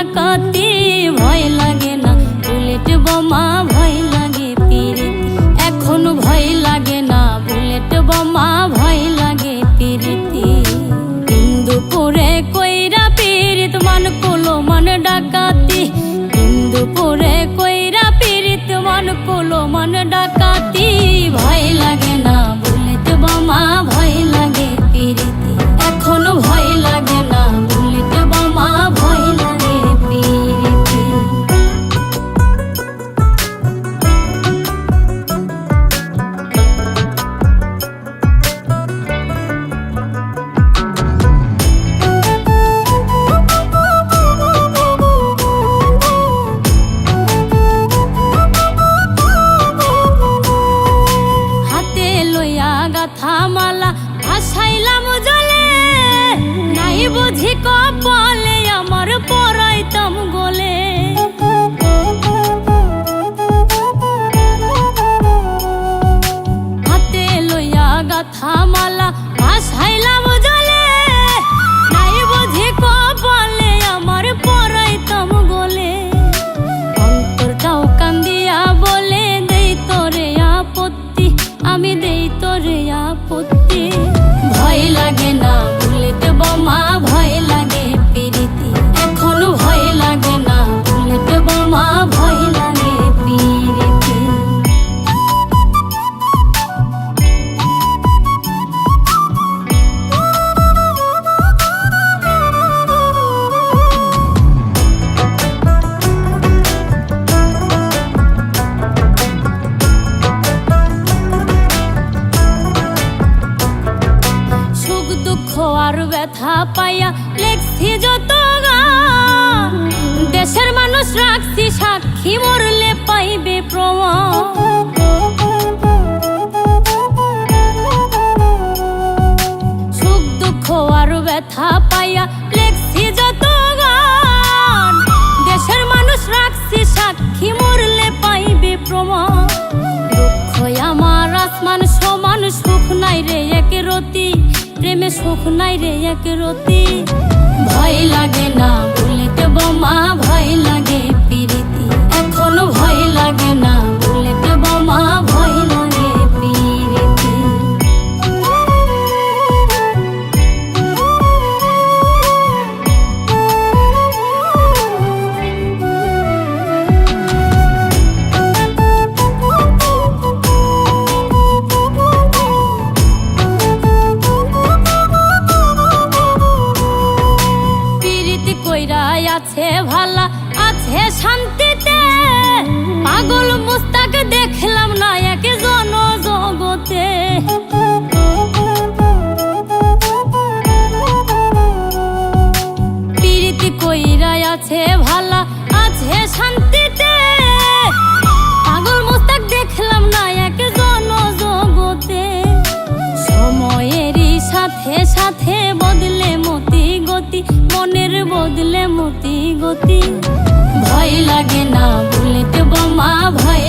ডাকাতি, ভয় লাগে না বুলেট বোমা, ভয় লাগে পিরিতি। এখনো ভয় লাগে না বুলেট বোমা, ভয় লাগে পিরিতি। হিন্দুপুরে কইরা পিরিত মান কোলো মান ডাকাতি, হিন্দুপুরে কইরা পিরিত মান কোলো মান ডাকাতি। ভয় লাগে না বুলেট বোমা, ভয় লাগে পিরিতি। এখনো ভয় লাগে না বুলেট বোমা, ভয় লাগে পিরিতি। হাতে লইয়া গাথা মালা ভাসাইলাম জলে, নাই বুঝি কপালে আমার পরাইতাম গলে। হাতে লইয়া গাথা মালা ভাসাইলাম জলে, নাই বুঝি কপালে আমার পরাইতাম গলে। অন্তরটাও কান্দিয়া বলে দেই তোরে আপত্তি, আমি দেই তোরে আপত্তি। ভয় লাগে না বুলেট বোমা, ভয় লাগে পিরিতি। এখনো ভয় লাগে না বুলেট বোমা, ভয় লাগে পিরিতি। সুখ দুঃখ আর ব্যথা পাইয়া লেখছি যত গান, দেশের মানুষ রাখছি সাক্ষী, মরলে পাইবে প্রমাণ। সুখ দুঃখ আর ব্যথা পাইয়া লেখছি যত গান, দেশের মানুষ রাখছি সাক্ষী, মরলে পাইবে প্রমাণ। দুঃখ আমার আসমান সমান, সুখ নাই রে এক রতি, প্রেমে সুখ নাই রে এক রতি। ভয় লাগে না বুলেট বোমা, ভয় লাগে পিরিতি। এখনো ভয় লাগে না বুলেট বোমা, ভয় লাগে পিরিতি। আছে ভালা আছে শান্তিতে, পাগল মুস্তাক দেখলাম না এক জনজগতে। পিরিতি কইরা আছে ভালা আছে শান্তিতে, পাগল মুস্তাক দেখলাম না এক জনজগতে। সময়েরই সাথে সাথে বদলে মতি গতি, মনের বদলে মতি গতি। ভয় লাগে না বুলেট বোমা, ভয়